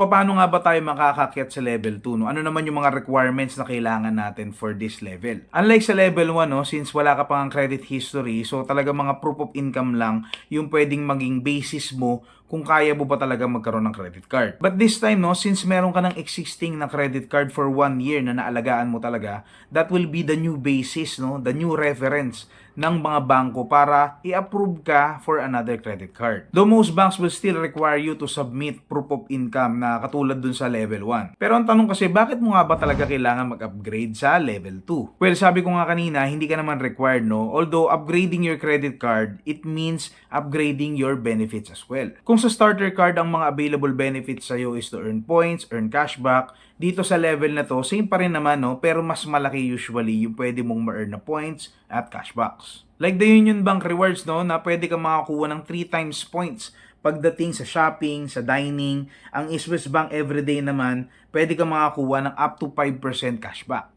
Paano nga ba tayo makakakyat sa level 2? No? Ano naman yung mga requirements na kailangan natin for this level? Unlike sa level 1, no, since wala ka pang credit history, so talaga mga proof of income lang yung pwedeng maging basis mo kung kaya mo ba talaga magkaroon ng credit card. But this time, no, since meron ka ng existing na credit card for 1 year na naalagaan mo talaga, that will be the new basis, no, the new reference ng mga bangko para i-approve ka for another credit card. Though most banks will still require you to submit proof of income na katulad dun sa level 1. Pero ang tanong kasi, bakit mo nga ba talaga kailangan mag-upgrade sa level 2? Well, sabi ko nga kanina, hindi ka naman required, no? Although upgrading your credit card, it means upgrading your benefits as well. Kung sa starter card ang mga available benefits sa'yo is to earn points, earn cashback, dito sa level na to, same pa rin naman, no? Pero mas malaki usually yung pwede mong ma-earn na points at cashbacks. Like the Union Bank Rewards, no? Na pwede ka makakuha ng 3 times points pagdating sa shopping, sa dining. Ang Swiss Bank Everyday naman, pwede ka makakuha ng up to 5% cashback.